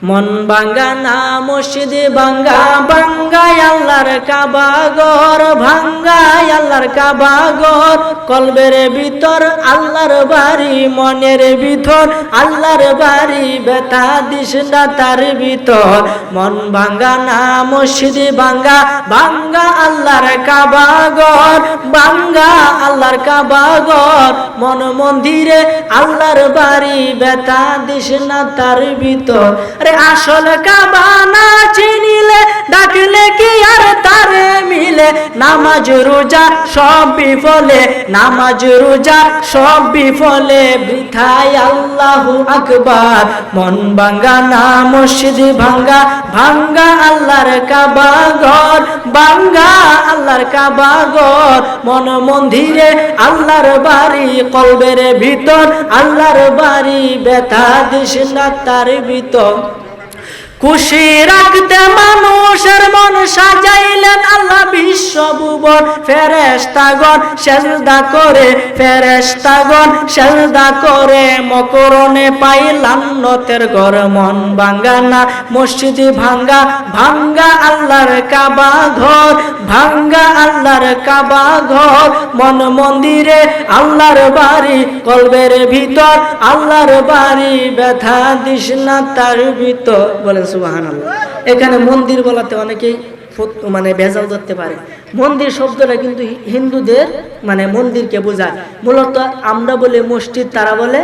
মন ভাঙ্গা না মসজিদ ভাঙ্গা, ভাঙ্গায় আল্লাহর কাবা ঘর, ভাঙ্গায় আল্লাহর কাবা ঘর। কলবের ভিতর আল্লাহর বাড়ি, মনের ভিতর আল্লাহর বাড়ি, ব্যথা দিস না তার ভিতর। মন ভাঙ্গা না মসজিদ ভাঙ্গা, ভাঙ্গা আল্লাহর কাবা ঘর, ভাঙ্গা আল্লাহর কাবা ঘর। মন মন্দিরে আল্লাহর বাড়ি, ব্যথা দিস না তার ভিতর। আসল কাবা না চিনিলে, ডাকলে কি আর তারে মিলে? নামাজ রোজা সব বিফলে, নামাজ রোজা সব বিফলে, বৃথায় আল্লাহু আকবার। মন ভাঙ্গা না মসজিদ ভাঙ্গা, ভাঙ্গা আল্লাহর কাবা ঘর, ভাঙ্গা আল্লাহর কাবা ঘর। মন মন্দিরে আল্লাহর বাড়ি, কলবের ভিতর আল্লাহর বাড়ি, ব্যথা দিস না তার ভিতর। খুশি রাখতে মানুষের মন সাজাইলেন আল্লাহ বিশ্বভুবন। ফেরেশতাগণ সেজদা করে, ফেরেশতাগণ সেজদা করে, মকরণে পাই লান্নতের ঘর। মন ভাঙ্গা না মসজিদ ভাঙ্গা, ভাঙ্গা আল্লাহর কাবা ঘর, ভাঙ্গা আল্লাহর কাবা ঘর। মন মন্দিরে আল্লাহর বাড়ি, কলবের ভিতর আল্লাহর বাড়ি, ব্যথা দিস না তার ভিতর। বলেন সুবহানাল্লাহ। এখানে মন্দির বলাতে অনেকেই মানে ভেজাল ধরতে পারে। মন্দির শব্দটা কিন্তু হিন্দুদের মানে মন্দিরকে বোঝায়। মূলত আমরা বলি মসজিদ, তারা বলে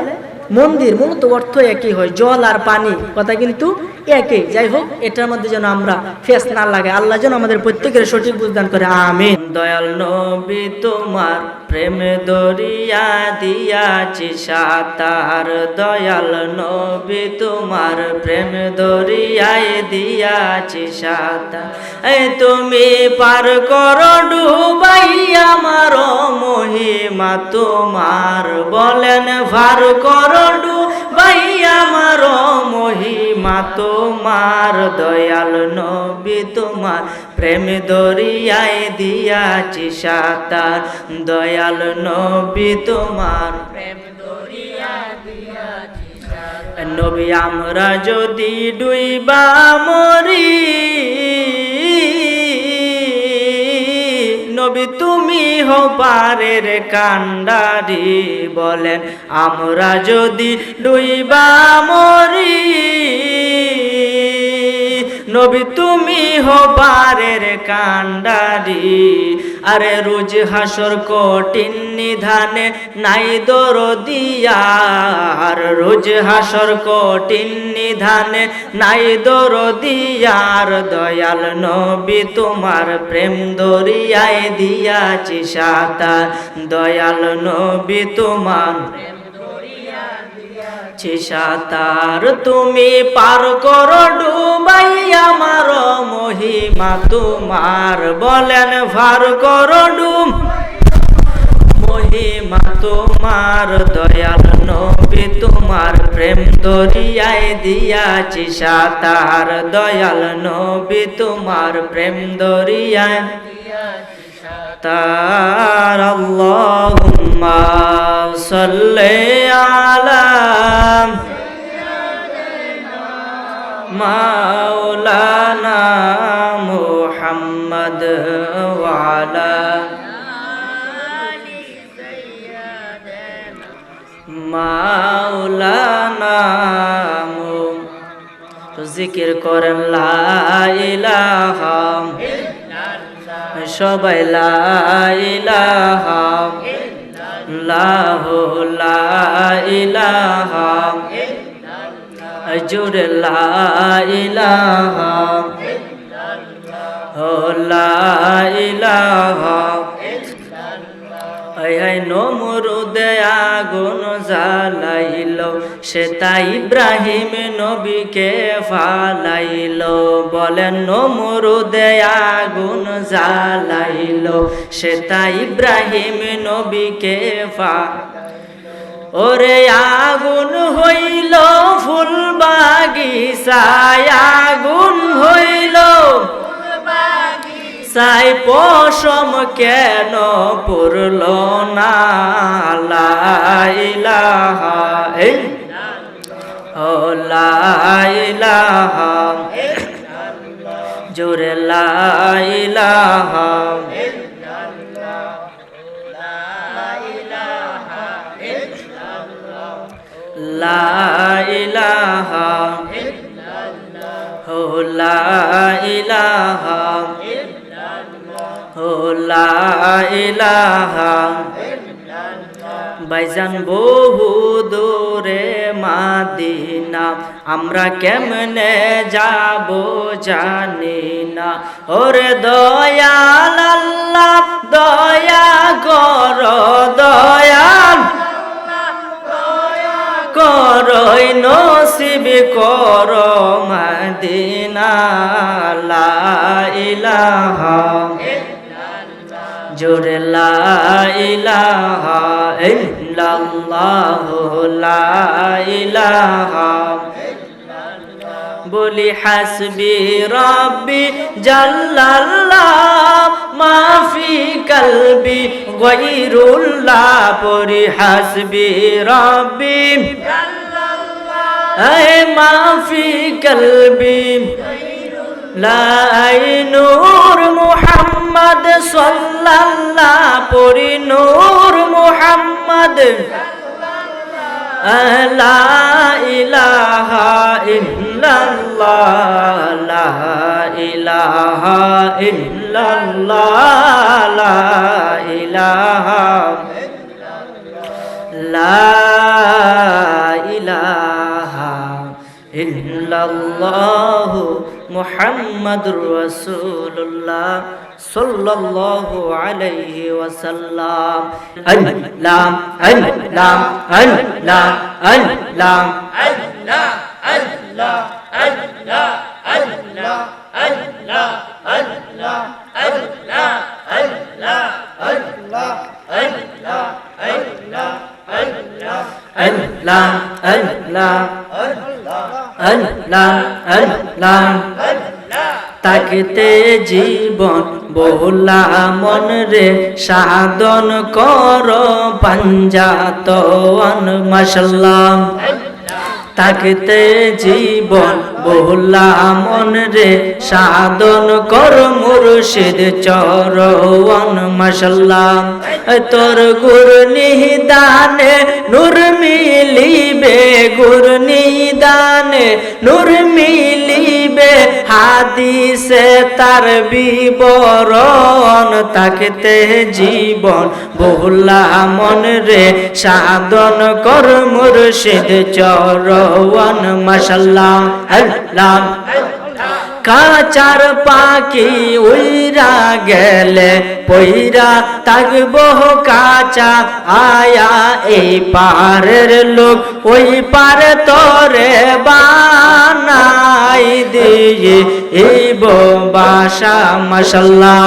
মন্দির। মূলত অর্থ একই হয়, জল আর পানি, কথা কিন্তু একই। যাই হোক, এটার মধ্যে যেন আমরা ফেস না লাগে, আল্লাহ যেন আমাদের প্রত্যেকের সঠিক বুঝদান করে, আমিন। দয়াল নবী তোমার প্রেম দরিয়া দিয়াছি সাতার, দয়াল নবী তোমার প্রেম দরিয়ায় দিয়াছি সাতার। এই তুমি পার করো ডুবাই আমার মহিমা তোমার, বলেন পার করো ডুবাই আমার মহিমা তোমার। দয়াল নবী তোমার প্রেম দরিয়ায় দিয়াছি সাতার, দয়াল নবী তোমার প্রেম দরিয়া দিয়াছি সাতার। নবী আমরা যদি ডুইবা মরি, নবী তুমি হো পারের কান্ডারি, বলেন আমরা যদি ডুইবা মরি, নবী তুমি হো পারের কান্ডারি। আরে রোজ হাসর কঠিন নিধানে নাই দরদিয়ার, রোজ হাসর কঠিন নিধানে নাই দরদিয়ার। দয়াল নবী তোমার প্রেম দরিয়ায় দিয়াছি সাতার, দয়াল নবী তোমার সাতার। তুমি পার করো ডুবাই আমার মহিমা তোমার, বলেন পার করো ডুব মহিমা তোমার। দয়াল নবী তোমার প্রেম দরিয়ায় দিয়াছি সাতার, দয়াল নবী তোমার প্রেম দরিয়ায় তার। আল্লাহুম্মা সাল্লি আলা মাওলানা মুহাম্মদ ওয়া আলা মাওলানা। তো জিকির করেন লা ইলাহা, সবাই লা ইলাহা ইল্লাল্লাহু, লা ইলাহা জোরে লা ইলাহা লা ইলাহা। আই নমরুদে আগুন জ্বালাইল, সেটা ইব্রাহিম নবীকে ফালাইল, বলেন নমরুদে আগুন জ্বালাইল, সেটা ইব্রাহিম নবীকে ওরে আগুন হইল ফুল বাগিচায়, আগুন হইল সাই পশম কেন পড়ল না? লা ইলাহা ও লা ইলাহা জোরে লা ইলাহা লা ইলাহা ও লা ইলাহা ও লা ইলাহা ভাইজান বহু দূরে মাদিনা আমরা কেমনে যাব জানি না ওরে দয়াল আল্লাহ দয়া কর দয়াল করই নসিব কর মদিনা লা ইলাহা জোরে লা ইলাহা ইল্লাল্লাহ লা ইলাহা বলি হাসবি রব্বি জাল্লাল্লাহ মা ফি কলবি গায়রুল্লাহ পরি হাসবি রব্বি জাল্লাল্লাহ এ মা ফি কলবি লা নূর মুহাম্মদ সাল্লাল্লাহ পরি নূর মুহাম্মদ লা ইলাহা ইল্লাল্লাহ লা ইলাহা ইল্লাল্লাহ লা ইলাহা লা ইলাহা ইল্লাল্লাহ মুহাম্মাদুর রাসূলুল্লাহ সাল্লাল্লাহু আলাইহি ওয়াসাল্লাম আল্লাহ আল্লাহ আল্লাহ আল্লাহ আল্লাহ আল্লাহ আল্লাহ আল্লাহ আল্লাহ আল্লাহ আল্লাহ আল্লাহ আল্লাহ আল্লাহ আল্লাহ আল্লাহ আল্লাহ আল্লাহ আল্লাহ তাকতে জীবন বহুলা মন রে সাধন কর পাঞ্জাতন মাশাআল্লাহ তাকতে জীবন বহুলা মন রে সাধন কর মুর্শিদ চরণ মাশাআল্লাহ তোর গুর নিদানে নূর মিলিবে গুর নিদানে নূর মিলিবে হাদিসে তার বিবরণ তাকতে জীবন বহুলা মন রে সাধন কর মুর্শিদ চরণ মাশাআল্লাহ আল্লাহ কাচার পাখি উইরা গেলে পইরা থাকবো কাঁচা আয়া এই পারের লোক ওই পারে তরে বানাই দিয়ে এই বাসা মাশাআল্লাহ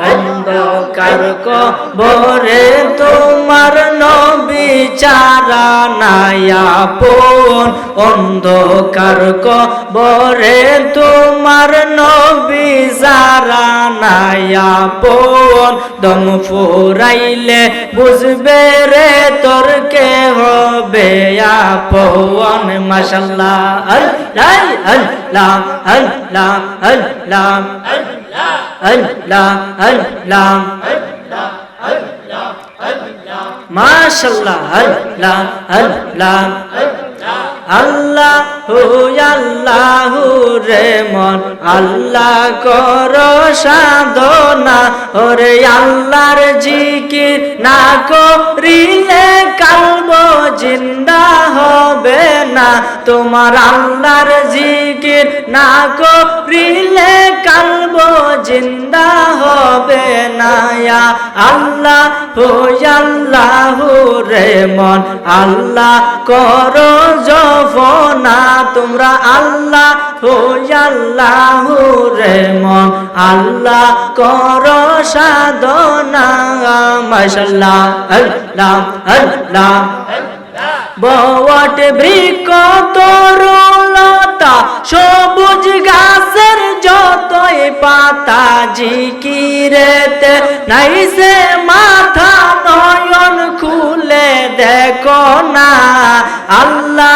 অন্ধকার কবরে তোমার নবী চারা নায়া পন অন্ধকার কবরে তোমার নবী যারা নায়া পন দম ফুরাইলে বুঝবে রে তোর কে হবে আপন মাশাআল্লাহ আল্লাহ আল্লাহ আল্লাহ আল্লাহ আল্লাহ আল্লাহ মাশাআল্লাহ আল্লাহ আল্লাহ আল্লাহু আল্লাহু রে মন আল্লাহ কর সাধনা ওরে আল্লাহর জিকির না করিলে কলব জিন্দা হবে না তোমার আল্লাহর জিকির না করিলে কলব জিন্দা হবে না ইয়া আল্লাহ হো আল্লাহু রে মন আল্লাহ কর জফনা তোমরা আল্লাহ হো আল্লাহু রে মন আল্লাহ কর সাধনা মাশাআল্লাহ আল্লাহ আল্লাহ বট বৃক্ষ তরুলতা সবুজ গাছের যতই পাতা জিকিরেতে নাইছে মাথা নয়ন খুলে দেখো না আল্লাহ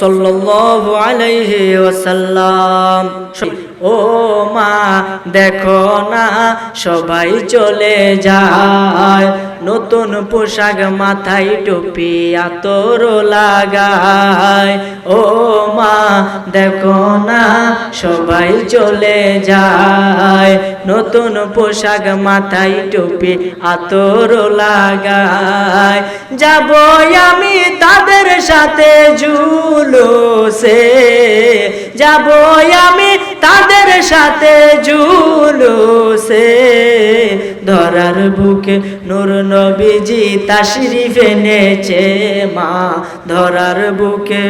সাল্লাল্লাহু আলাইহি ওয়াসাল্লাম। ও মা দেখো না সবাই চলে যায়, নতুন পোশাক মাথায় টুপি আতর লাগায়। ও মা দেখো না সবাই চলে যায়, নতুন পোশাক মাথায় টুপি আতর লাগায়। যাব আমি তাদের সাথে জুলুসে, যাব আমি তাদের সাথে জুলুসে, ধরার বুকে নূর নবীজি তাশরিফ এনেছে মা, ধরার বুকে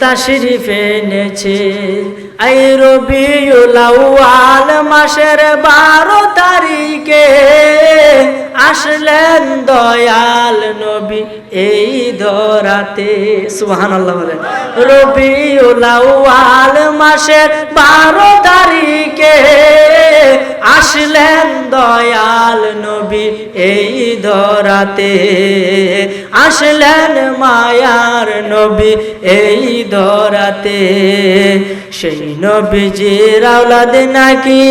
তাশরিফ এনেছে। আই রবিউল আউয়াল মাসের 12 তারিখে আসলেন দয়াল নবী এই ধরাতে। সুবহানাল্লাহ বলেন। রবিউল আউয়াল মাসের 12 তারিখে আসলেন দয়াল নবী এই ধরাতে, আসলেন মায়ার নবী এই ধরাতে। সেই নবীজির আওলাদ নাকি,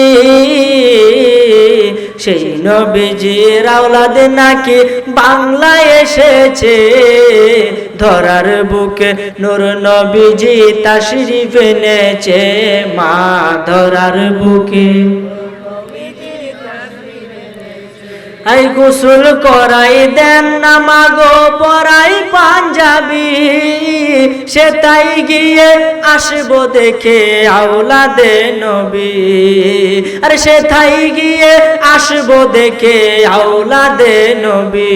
সেই নবীজির আওলাদ নাকি বাংলায় এসেছে, ধরার বুকে নূর নবীজি তাশরিফ এনেছে মা, ধরার বুকে। আই গোসল করাই দেন না মাগো পরাই পাঞ্জাবি, সে তাই গিয়ে আসবো দেখে আওলাদে নবী। আরে সে তাই গিয়ে আসবো দেখে আওলাদে নবী।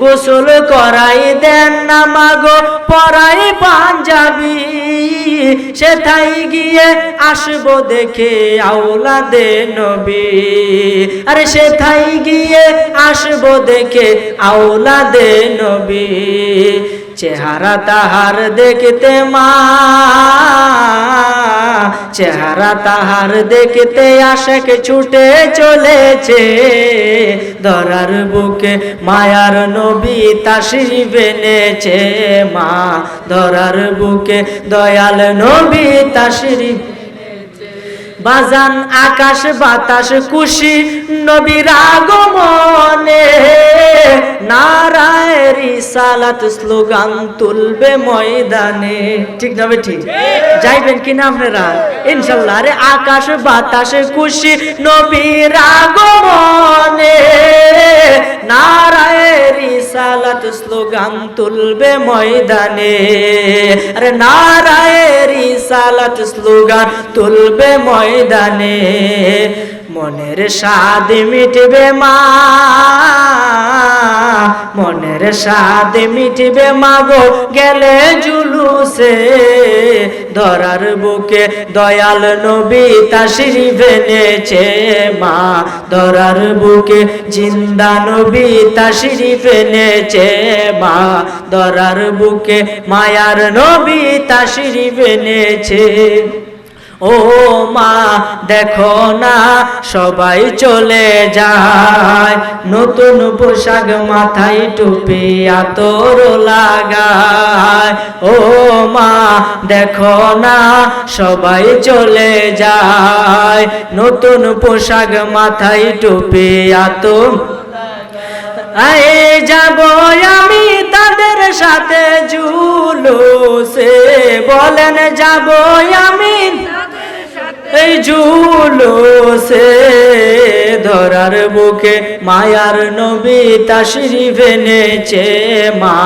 গোসল করাই দেন না মাগো পরাই পাঞ্জাবি, সে তাই গিয়ে আসবো দেখে আওলাদে নবী। আরে সে তাই গিয়ে আসবো দেখে আওলাদে নবী। চেহারা তাহার দেখতে মা, চেহারা তাহার দেখতে আশেক ছুটে চলেছে, ধরার বুকে মায়ার নবী তাশরিফ এনেছে মা, ধরার বুকে দয়াল নবী তাশরিফ। বাজান আকাশ বাতাস খুশি নবীর আগমনে, নারায়ে রিসালাত স্লোগান তুলবে ময়দানে। ঠিক না ঠিক? যাইবেন কিনা আপনারা? ইনশাআল্লাহ। আরে আকাশ বাতাস খুশি নবীর আগমনে, নারায়ে রিসালাত স্লোগান তুলবে ময়দানে। আরে নারায়ে রিসালাত স্লোগান তুলবে ময়দানে। মনের স্বাদ মিটবে মা, মনের স্বাদ মিটবে মাগো গেলে জুলুসে, ধরার বুকে দয়াল নবী তাশরিফ এনেছে মা, ধরার বুকে জিন্দা নবী তাশরিফ এনেছে মা, ধরার বুকে মায়ার নবী তাশরিফ এনেছে। ও মা দেখো না সবাই চলে যায়, নতুন পোশাক মাথায় টুপি আতর লাগায়। ও মা দেখো না সবাই চলে যায়, নতুন পোশাক মাথায় টুপি আতর। আয় যাব আমি তাদের সাথে জুলুসে, বলেন যাব আমি এই জুলুসে, ধরার বুকে মায়ার নবী তাশরিফ এনেছে মা,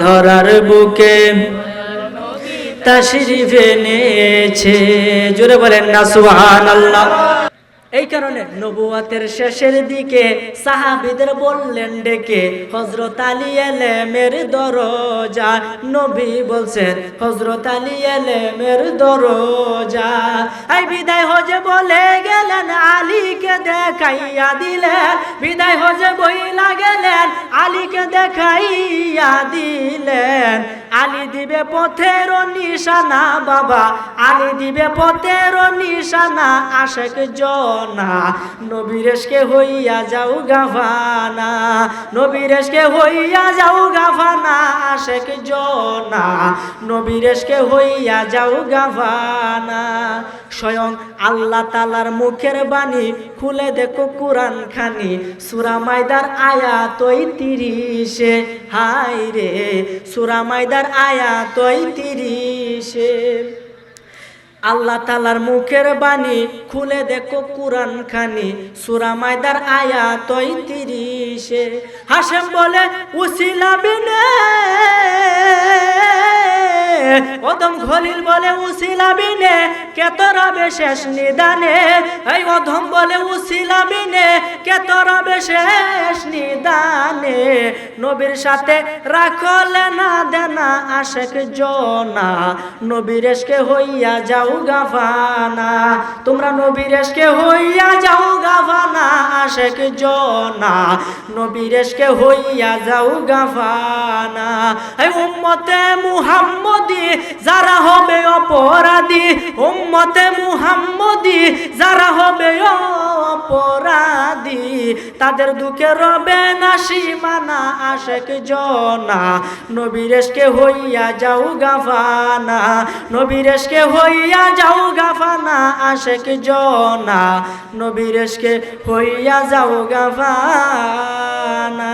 ধরার বুকে তাশরিফ এনেছে। জোরে বলেন না সুবহানাল্লাহ। এই কারণে নবুয়াতের শেষের দিকে সাহাবীদের বললেন ডেকে, হযরত আলী এলেমের দরজা, নবী বলছেন হযরত আলী এলেমের দরজা। আই বিদায় হজে বলে গেলেন আলীকে দেখাইয়া দিলেন, বিদায় হজে বইলা গেলেন আলীকে দেখাইয়া দিলেন। আলী দিবে পথের নিশানা বাবা, আলী দিবে পথের নিশানা, আশেক জনা নবীরেশকে হইয়া যাও গাফানা, নবীরেশকে হইয়া যাও গাফানা, আশেক জনা নবীর ইশকে হইয়া যাও গাফানা স্বয়ং আল্লাহ তাআলার মুখের বাণী খুলে দেখো কুরআন খানি সূরা মাইদার আয়াত ৩০ হায় রে সূরা মাইদার আয়াত ৩০ আল্লাহ তাআলার মুখের বাণী খুলে দেখো কুরআন খানি সূরা মাইদার আয়াত ৩০ হাশেম বলে উসিলা বিনে অদম খলিল বলে উসিলা বিনে কে তরাবে শেষ নিদানে এই অদম বলে উসিলা বিনে কে তরাবে শেষ নিদানে নবীর সাথে রাখলে না দেনা আশেক জনা নবীর ইশকে হইয়া যাও গাফানা তোমরা নবীর ইশকে হইয়া যাও গাফানা আশেক জনা নবীর ইশকে হইয়া যাও গাফানা এই উম্মতে মুহাম্মদী যারা হবে অপরাধী উম্মতে মুহাম্মদী যারা হবে অপরাধী তাদের দুঃখে রবে না সীমানা আশেক জনা নবীর ইশকে হইয়া যাও গাফানা নবীর ইশকে হইয়া যাও গাফানা আশেক জনা নবীর ইশকে হইয়া যাও গাফানা